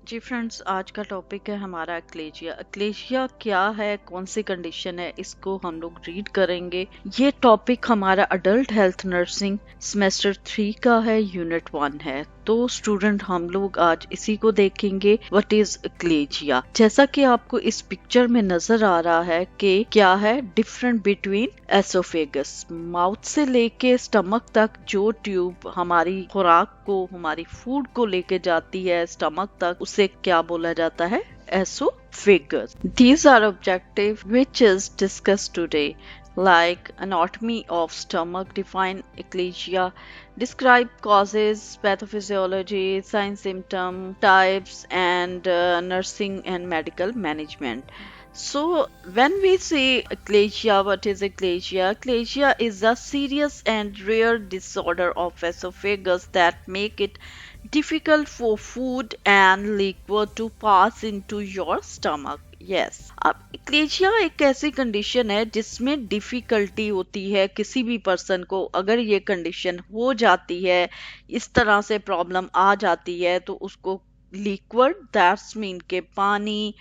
जी friends, आज का topic है हमारा एक्लेजिया। एक्लेजिया क्या है, कौन सी कंडीशन है, इसको हम लोग रीड करेंगे। ये टॉपिक हमारा अडल्ट हेल्थ नर्सिंग सेमेस्टर 3 का है, यूनिट 1 है। तो स्टूडेंट हम लोग आज इसी को देखेंगे, व्हाट इज एक्लेजिया। जैसा कि आपको इस पिक्चर में नजर आ रहा है कि क्या है डिफरेंट बिटवीन एसोफेगस, माउथ से लेके स्टमक तक जो ट्यूब हमारी खुराक को, हमारी फूड को लेके जाती है स्टमक तक, उसे क्या बोला जाता है, esophagus. These are objective which is discussed today, like anatomy of stomach, define eclasia, describe causes, pathophysiology, signs, symptom, types, and nursing and medical management. So when we say eclasia, what is eclasia? Eclasia is a serious and rare disorder of esophagus that make it difficult for food and liquid to pass into your stomach. Yes, अब इक्लेशिया एक ऐसी condition है जिसमें difficulty होती है किसी भी person को। अगर ये कंडीशन हो जाती है, इस तरह से प्रॉब्लम आ जाती है, तो उसको लिक्विड, दैट्स मीन के पानी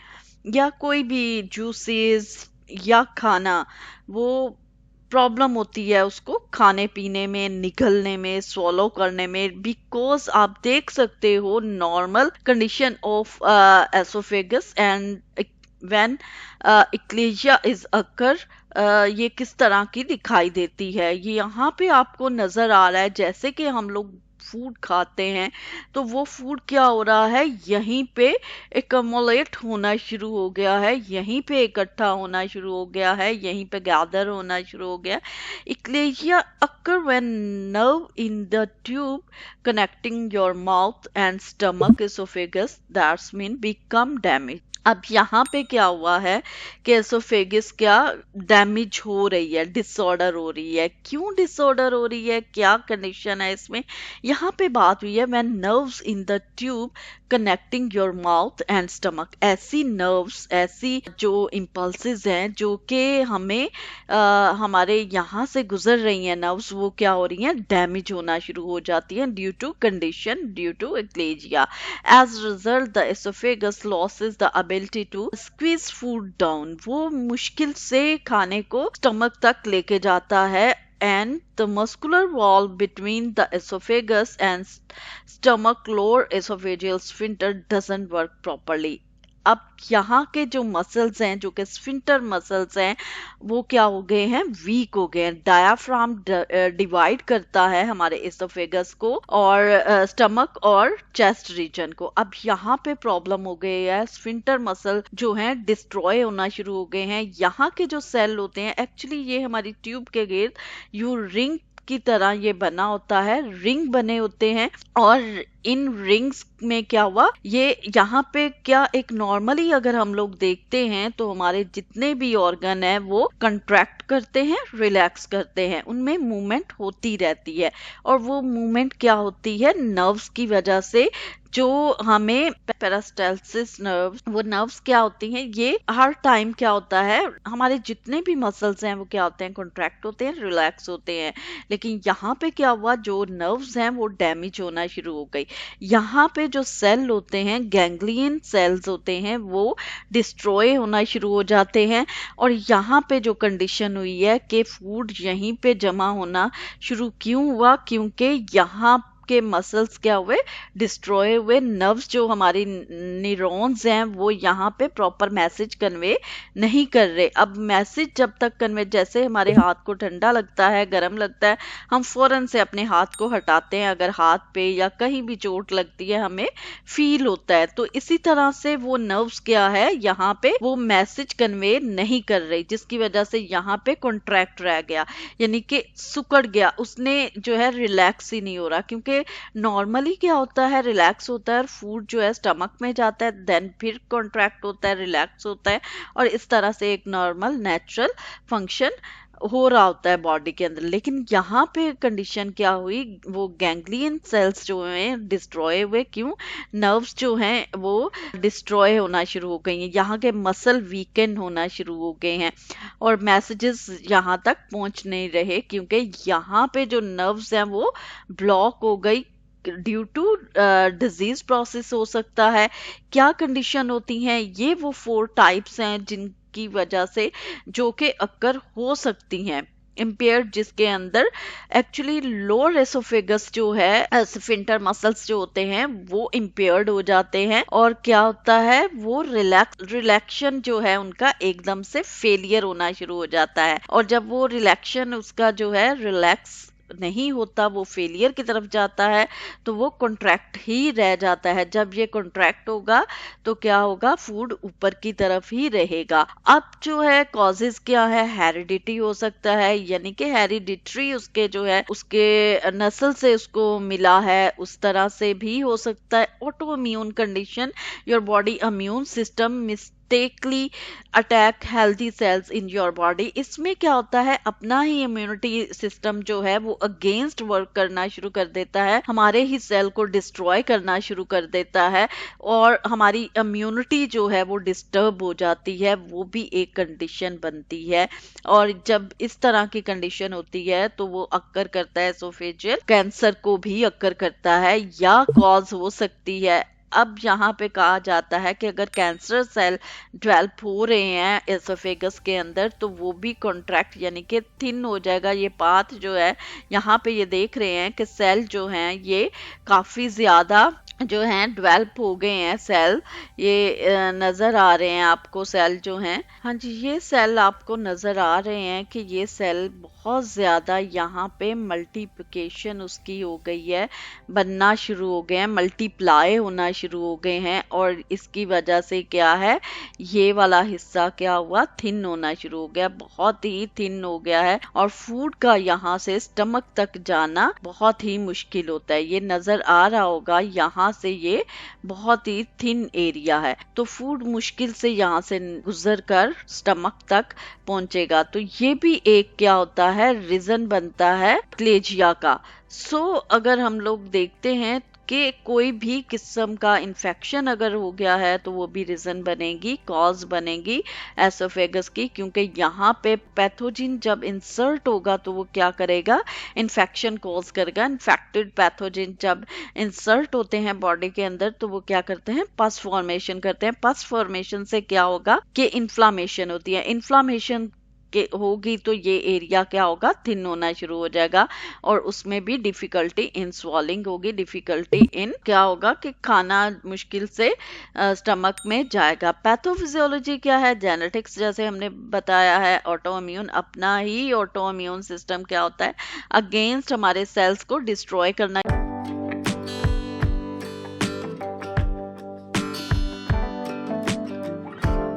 या कोई भी जूसेस या खाना, वो प्रॉब्लम होती है उसको खाने पीने में, निगलने में, स्वॉलो करने में। बिकॉज आप देख सकते हो normal condition of oesophagus and when achalasia is occur, ये किस तरह की दिखाई देती है। ये यहाँ पे आपको नजर आ रहा है जैसे कि हम लोग फूड खाते हैं, तो वो फूड क्या हो रहा है, यहीं पे एकमोलेट होना शुरू हो गया है, यहीं पे इकट्ठा होना शुरू हो गया है, यहीं पे गैदर होना शुरू हो गया। इक्लेजिया occur when nerve in the tube connecting your mouth and stomach, esophagus, that's mean become damaged. अब यहाँ पे क्या हुआ है कि एसोफेगिस क्या डैमेज हो रही है, डिसऑर्डर हो रही है। क्यों डिसऑर्डर हो रही है, क्या कंडीशन है इसमें? यहाँ पे बात हुई है when nerves in the tube connecting your mouth and stomach. ऐसी नर्व्स, ऐसी जो इम्पल्सेस हैं जो कि हमें हमारे यहाँ से गुजर रही हैं नर्व्स, वो क्या हो रही हैं, डैमेज होना शुरू हो जाती हैं due to condition, due to achalasia. As a result, the esophagus loses the ability to squeeze food down. वो मुश्किल से खाने को स्टमक तक लेके जाता है, and the muscular wall between the esophagus and stomach, lower esophageal sphincter, doesn't work properly. अब यहाँ के जो मसल्स हैं, जो कि स्फिंक्टर मसल्स हैं, वो क्या हो गए हैं, वीक हो गए हैं। डायाफ्राम डिवाइड करता है हमारे एसोफेगस को और स्टमक और चेस्ट रीजन को। अब यहाँ पे प्रॉब्लम हो गई है, स्फिंक्टर मसल जो हैं डिस्ट्रॉय होना शुरू हो गए हैं। यहाँ के जो सेल होते हैं, एक्चुअली ये हमारी ट्यूब के गिर्द यू रिंग की तरह ये बना होता है, रिंग बने होते हैं। और इन रिंग्स में क्या हुआ, ये यहाँ पे क्या, एक नॉर्मली अगर हम लोग देखते हैं तो हमारे जितने भी ऑर्गन है वो कंट्रैक्ट करते हैं, रिलैक्स करते हैं, उनमें मूवमेंट होती रहती है। और वो मूवमेंट क्या होती है, नर्व्स की वजह से। जो हमें पेरास्टालसिस नर्व्स, वो नर्व्स क्या होती हैं, ये हर टाइम क्या होता है, हमारे जितने भी मसल्स हैं वो क्या होते हैं, कॉन्ट्रैक्ट होते हैं, रिलैक्स होते हैं। लेकिन यहाँ पे क्या हुआ, जो नर्व्स हैं वो डैमेज होना शुरू हो गई। यहाँ पे जो सेल होते हैं, गैंग्लियन सेल्स होते हैं, वो डिस्ट्रॉय होना शुरू हो जाते हैं। और यहाँ पे जो कंडीशन हुई है कि फूड यहीं पे जमा होना शुरू क्यों हुआ, क्योंकि यहाँ के मसल्स क्या हुए, डिस्ट्रॉय हुए। नर्व्स जो हमारी न्यूरॉन्स हैं वो यहाँ पे प्रॉपर मैसेज कन्वे नहीं कर रहे। अब मैसेज जब तक कन्वे, जैसे हमारे हाथ को ठंडा लगता है, गर्म लगता है, हम फौरन से अपने हाथ को हटाते हैं। अगर हाथ पे या कहीं भी चोट लगती है हमें फील होता है। तो इसी तरह से वो नर्व्स क्या है, यहाँ पे वो मैसेज कन्वे नहीं कर रही, जिसकी वजह से यहाँ पे कॉन्ट्रैक्ट रह गया, यानी कि सुकड़ गया, उसने जो है रिलैक्स ही नहीं हो रहा। क्योंकि नॉर्मली क्या होता है, रिलैक्स होता है और फूड जो है स्टमक में जाता है, देन फिर कॉन्ट्रैक्ट होता है, रिलैक्स होता है, और इस तरह से एक नॉर्मल नेचुरल फंक्शन हो रहा होता है बॉडी के अंदर। लेकिन यहाँ पे कंडीशन क्या हुई, वो गैंग्लियन सेल्स जो हैं डिस्ट्रॉय हुए। क्यों, नर्व्स जो हैं वो डिस्ट्रॉय होना शुरू हो गई हैं, यहाँ के मसल वीकन होना शुरू हो गए हैं, और मैसेजेस यहाँ तक पहुंच नहीं रहे, क्योंकि यहाँ पे जो नर्व्स हैं वो ब्लॉक हो गई ड्यू टू डिजीज प्रोसेस हो सकता है, क्या कंडीशन होती हैं, ये वो 4 टाइप्स हैं जिनकी वजह से जो कि अक्कर हो सकती हैं। इम्पेयर्ड जिसके अंदर एक्चुअली लोअर एसोफेगस जो है, स्फिंक्टर मसल्स जो होते हैं वो इम्पेयर्ड हो जाते हैं, और क्या होता है वो रिलैक्शन जो है उनका एकदम से फेलियर होना शुरू हो जाता है, और जब वो रिलैक्शन उसका जो है रिलैक्स नहीं होता, वो फेलियर की तरफ जाता है, तो वो कॉन्ट्रैक्ट ही रह जाता है। जब ये कॉन्ट्रैक्ट होगा तो क्या होगा, फूड ऊपर की तरफ ही रहेगा। अब जो है कॉजेज क्या है, हेरिडिटी हो सकता है, यानी कि हेरिडिटरी उसके जो है उसके नस्ल से उसको मिला है, उस तरह से भी हो सकता है। Autoimmune condition, your body immune system mistakenly attack healthy cells in your body. इसमें क्या होता है, अपना ही इम्यूनिटी सिस्टम जो है वो अगेंस्ट वर्क करना शुरू कर देता है, हमारे ही सेल को डिस्ट्रॉय करना शुरू कर देता है, और हमारी इम्यूनिटी जो है वो डिस्टर्ब हो जाती है, वो भी एक कंडीशन बनती है। और जब इस तरह की कंडीशन होती है तो वो अक्कर करता है एसोफेजियल कैंसर को भी अक्कर करता है, या कॉज हो सकती है। अब यहाँ पे कहा जाता है कि अगर कैंसर सेल डेवलप हो रहे हैं एसोफेगस के अंदर, तो वो भी कॉन्ट्रैक्ट यानी कि थिन हो जाएगा। ये पाथ जो है यहाँ पे ये देख रहे हैं कि सेल जो हैं ये काफी ज्यादा जो हैं डेवलप हो गए हैं सेल, ये नजर आ रहे हैं आपको सेल जो हैं। हाँ जी, ये सेल आपको नजर आ रहे हैं कि ये सेल बहुत ज्यादा यहाँ पे मल्टीप्लिकेशन उसकी हो गई है, बनना शुरू हो गए हैं, मल्टीप्लाई होना शुरू हो गए हैं, और इसकी वजह से क्या है, ये वाला हिस्सा क्या हुआ, थिन होना शुरू हो गया, बहुत ही थिन हो गया है, और फूड का यहाँ से स्टमक तक जाना बहुत ही मुश्किल होता है। ये नजर आ रहा होगा, यहाँ से ये बहुत ही थिन एरिया है, तो फूड मुश्किल से यहाँ से गुजर कर स्टमक तक पहुंचेगा। तो ये भी एक क्या होता है, रीजन बनता है क्लेजिया का। अगर हम लोग देखते हैं कि कोई भी किस्म का इन्फेक्शन अगर हो गया है तो वो भी रीजन बनेगी, कॉज बनेगी एसोफेगस की, क्योंकि यहाँ पे पैथोजिन जब इंसर्ट होगा तो वो क्या करेगा, इन्फेक्शन कॉज करेगा। इन्फेक्टेड पैथोजिन जब इंसर्ट होते हैं बॉडी के अंदर तो वो क्या करते हैं, पस फॉर्मेशन करते हैं। पस फॉर्मेशन से क्या होगा कि इन्फ्लामेशन होती है, इन्फ्लामेशन के होगी तो ये एरिया क्या होगा, थिन होना शुरू हो जाएगा, और उसमें भी डिफिकल्टी इन स्वॉलिंग होगी, डिफिकल्टी इन क्या होगा कि खाना मुश्किल से स्टमक में जाएगा। पैथोफिजियोलॉजी क्या है, जेनेटिक्स जैसे हमने बताया है, ऑटो इम्यून, अपना ही ऑटो इम्यून सिस्टम क्या होता है, अगेंस्ट हमारे सेल्स को डिस्ट्रॉय करना